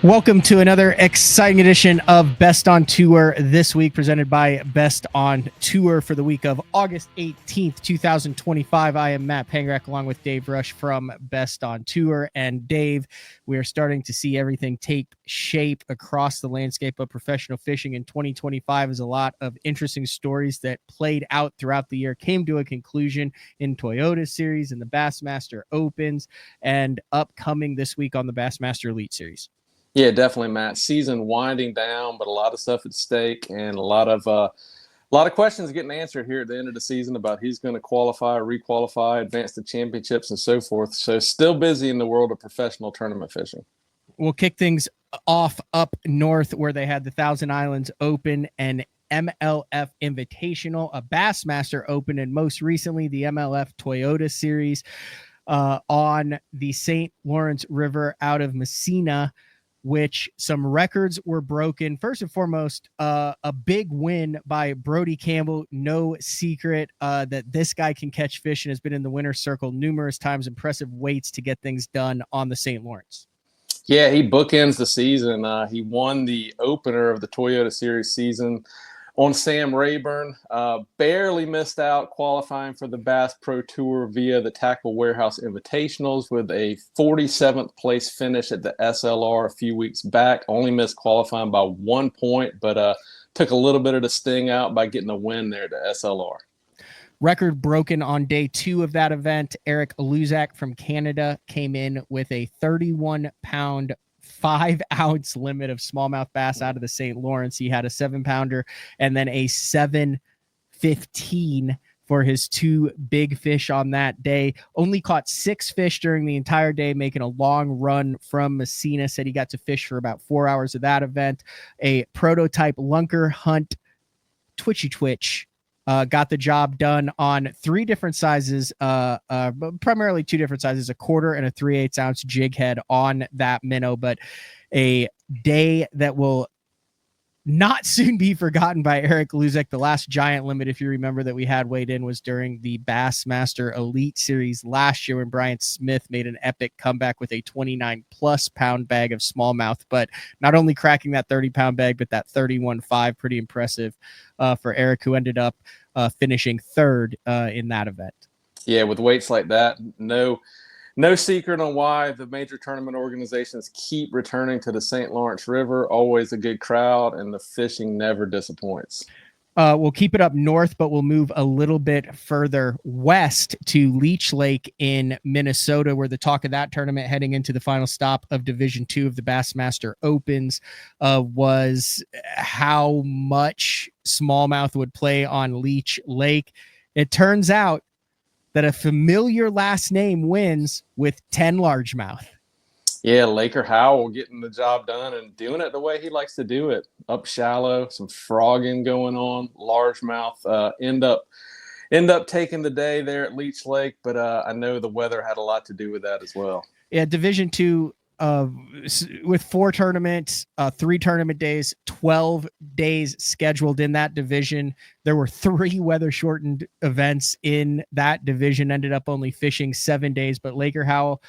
Welcome to another exciting edition of Best on Tour this week, presented by Best on Tour for the week of August 18th, 2025. I am Matt Pangrac along with Dave Rush from Best on Tour. And Dave, we are starting to see everything take shape across the landscape of professional fishing in 2025 as a lot of interesting stories that played out throughout the year came to a conclusion in Toyota Series and the Bassmaster Opens and upcoming this week on the Bassmaster Elite Series. Yeah, definitely, Matt. Season winding down, but a lot of stuff at stake, and a lot of questions getting answered here at the end of the season about who's going to qualify, requalify, advance to championships, and so forth. So, still busy in the world of professional tournament fishing. We'll kick things off up north where they had the Thousand Islands Open and MLF Invitational, a Bassmaster Open, and most recently the MLF Toyota Series on the St. Lawrence River out of Messina, which some records were broken. First and foremost, a big win by Brody Campbell. No secret that this guy can catch fish and has been in the winner's circle numerous times. Impressive weights to get things done on the St. Lawrence. Yeah, he bookends the season. He won the opener of the Toyota Series season on Sam Rayburn. Barely missed out qualifying for the Bass Pro Tour via the Tackle Warehouse Invitationals with a 47th place finish at the SLR a few weeks back. Only missed qualifying by 1 point, but took a little bit of the sting out by getting a win there at the SLR. Record broken on day two of that event. Eric Luzak from Canada came in with a 31-pound 5-ounce limit of smallmouth bass out of the St. Lawrence. He had a 7-pounder and then a 7.15 for his two big fish on that day. Only caught 6 fish during the entire day, making a long run from Messina. Said he got to fish for about 4 hours of that event. A prototype lunker hunt twitchy twitch. Got the job done on 3 different sizes, primarily 2 different sizes, a 1/4 and a 3/8 ounce jig head on that minnow, but a day that will not soon be forgotten by Eric Luzak. The last giant limit, if you remember, that we had weighed in was during the Bassmaster Elite Series last year when Brian Smith made an epic comeback with a 29+ pound bag of smallmouth. But not only cracking that 30-pound bag, but that 31.5, pretty impressive for Eric, who ended up finishing third in that event. Yeah, with weights like that, no secret on why the major tournament organizations keep returning to the St. Lawrence River. Always a good crowd, and the fishing never disappoints. We'll keep it up north, but we'll move a little bit further west to Leech Lake in Minnesota, where the talk of that tournament heading into the final stop of Division II of the Bassmaster Opens was how much smallmouth would play on Leech Lake. It turns out that a familiar last name wins with 10 largemouth. Yeah, Laker Howell getting the job done and doing it the way he likes to do it. Up shallow, some frogging going on, largemouth. End up taking the day there at Leech Lake, but I know the weather had a lot to do with that as well. Yeah, Division II with 4 tournaments, 3 tournament days, 12 days scheduled in that division. There were 3 weather shortened events in that division, ended up only fishing 7 days, but Laker Howell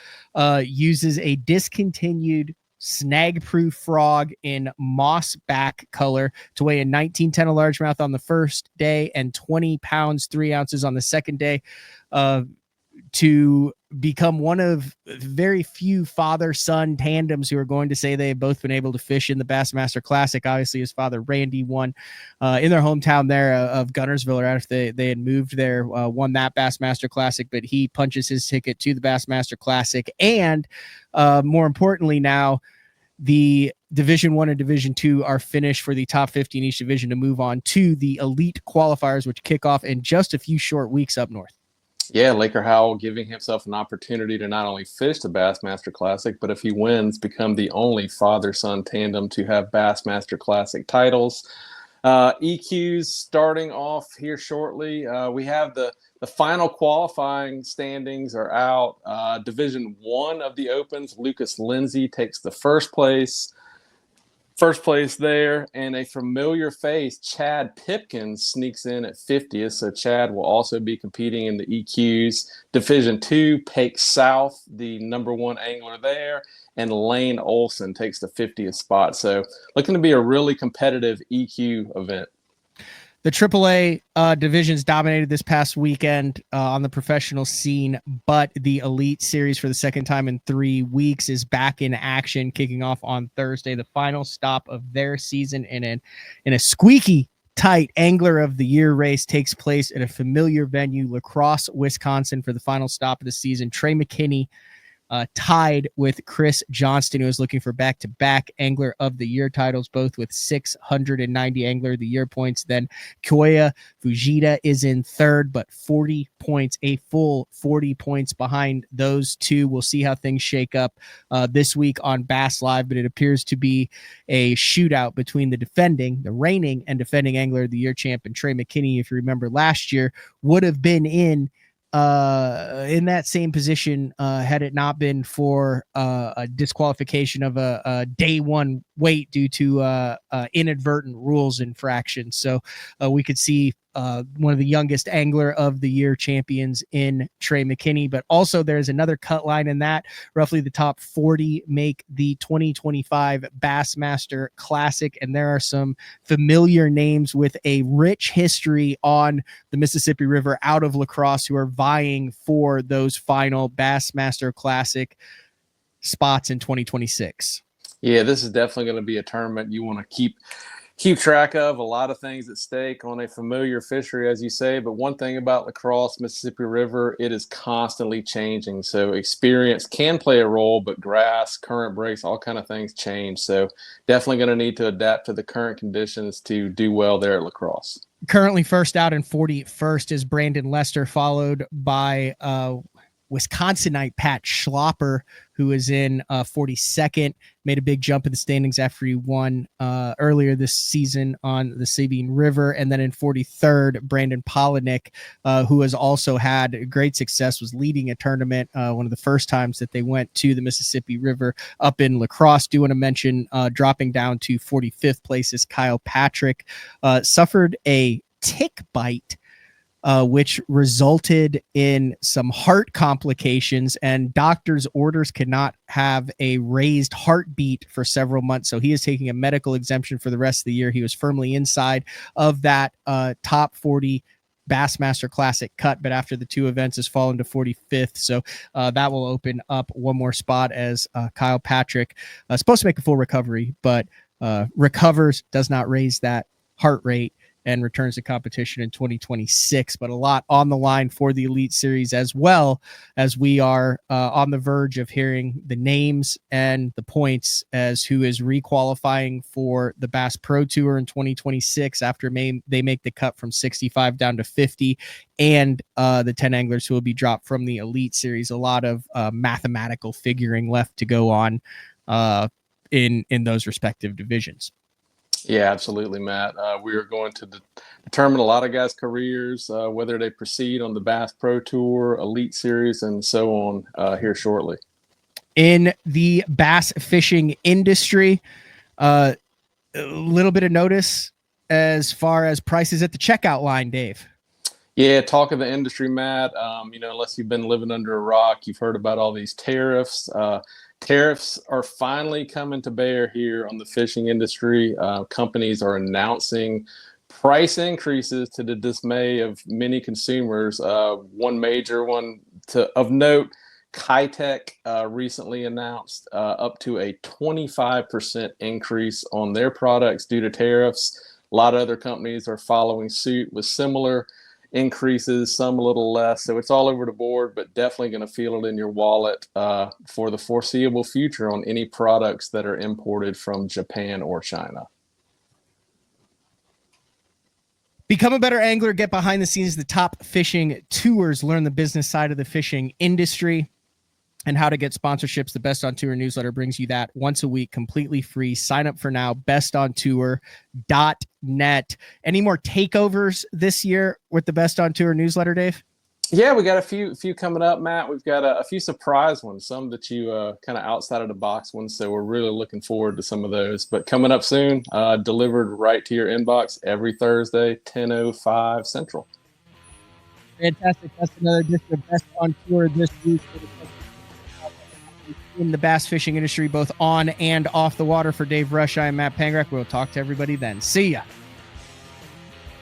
uses a discontinued snag-proof frog in moss back color to weigh a 1910 a largemouth on the first day and 20 pounds 3 ounces on the second day, to become one of very few father-son tandems who are going to say they've both been able to fish in the Bassmaster Classic. Obviously, his father, Randy, won in their hometown there of Gunnersville, right after they had moved there, won that Bassmaster Classic, but he punches his ticket to the Bassmaster Classic. And more importantly now, the Division I and Division II are finished for the top 50 in each division to move on to the elite qualifiers, which kick off in just a few short weeks up north. Yeah, Laker Howell giving himself an opportunity to not only fish the Bassmaster Classic, but if he wins, become the only father-son tandem to have Bassmaster Classic titles. EQs starting off here shortly. We have the final qualifying standings are out. Division I of the Opens, Lucas Lindsay takes the first place. First place there, and a familiar face, Chad Pipkins, sneaks in at 50th. So Chad will also be competing in the EQs. Division 2, Pake South, the number one angler there, and Lane Olson takes the 50th spot. So looking to be a really competitive EQ event. The AAA divisions dominated this past weekend on the professional scene, but the Elite Series for the second time in 3 weeks is back in action, kicking off on Thursday. The final stop of their season in a squeaky tight Angler of the Year race takes place at a familiar venue, La Crosse, Wisconsin, for the final stop of the season. Trey McKinney tied with Chris Johnston, who is looking for back-to-back Angler of the Year titles, both with 690 Angler of the Year points. Then Kyoya Fujita is in third, but 40 points, a full 40 points behind those two. We'll see how things shake up this week on Bass Live, but it appears to be a shootout between the reigning and defending Angler of the Year champion Trey McKinney. If you remember last year, would have been in that same position had it not been for a disqualification of a day one wait due to inadvertent rules infractions. So we could see one of the youngest Angler of the Year champions in Trey McKinney, but also there's another cut line in that. Roughly the top 40 make the 2025 Bassmaster Classic, and there are some familiar names with a rich history on the Mississippi River out of La Crosse who are vying for those final Bassmaster Classic spots in 2026. Yeah, this is definitely going to be a tournament you want to keep track of. A lot of things at stake on a familiar fishery, as you say. But one thing about La Crosse, Mississippi River, it is constantly changing. So experience can play a role, but grass, current breaks, all kind of things change. So definitely going to need to adapt to the current conditions to do well there at La Crosse. Currently first out and 41st is Brandon Lester, followed by Wisconsinite Pat Schlopper, who is in 42nd, made a big jump in the standings after he won earlier this season on the Sabine River. And then in 43rd, Brandon Polinick, who has also had great success, was leading a tournament one of the first times that they went to the Mississippi River up in La Crosse. Do want to mention dropping down to 45th place is Kyle Patrick, suffered a tick bite which resulted in some heart complications, and doctor's orders cannot have a raised heartbeat for several months. So he is taking a medical exemption for the rest of the year. He was firmly inside of that top 40 Bassmaster Classic cut, but after the two events has fallen to 45th. So that will open up one more spot as Kyle Patrick supposed to make a full recovery, but recovers, does not raise that heart rate, and returns to competition in 2026. But a lot on the line for the Elite Series, as well as we are on the verge of hearing the names and the points as who is requalifying for the Bass Pro Tour in 2026 after they make the cut from 65 down to 50, and the 10 anglers who will be dropped from the Elite Series. A lot of mathematical figuring left to go on in those respective divisions. Yeah, absolutely, Matt. We are going to determine a lot of guys' careers, whether they proceed on the Bass Pro Tour, Elite Series, and so on here shortly. In the bass fishing industry, a little bit of notice as far as prices at the checkout line, Dave. Yeah, talk of the industry, Matt. Unless you've been living under a rock, you've heard about all these tariffs. Tariffs are finally coming to bear here on the fishing industry. Companies are announcing price increases to the dismay of many consumers. One major one of note, Kitech recently announced up to a 25% increase on their products due to tariffs. A lot of other companies are following suit with similar increases, some a little less. So it's all over the board, but definitely going to feel it in your wallet for the foreseeable future on any products that are imported from Japan or China. Become a better angler. Get behind the scenes of the top fishing tours. Learn the business side of the fishing industry and how to get sponsorships. The Best on Tour newsletter brings you that once a week, completely free. Sign up for now, bestontour.net. Any more takeovers this year with the Best on Tour newsletter, Dave? Yeah, we got a few coming up, Matt. We've got a few surprise ones, some that you kind of outside of the box ones. So we're really looking forward to some of those. But coming up soon, delivered right to your inbox every Thursday, 10:05 Central. Fantastic. That's another edition of Best on Tour this week. In the bass fishing industry, both on and off the water. For Dave Rush, I'm Matt Pangrac. We'll talk to everybody then. See ya.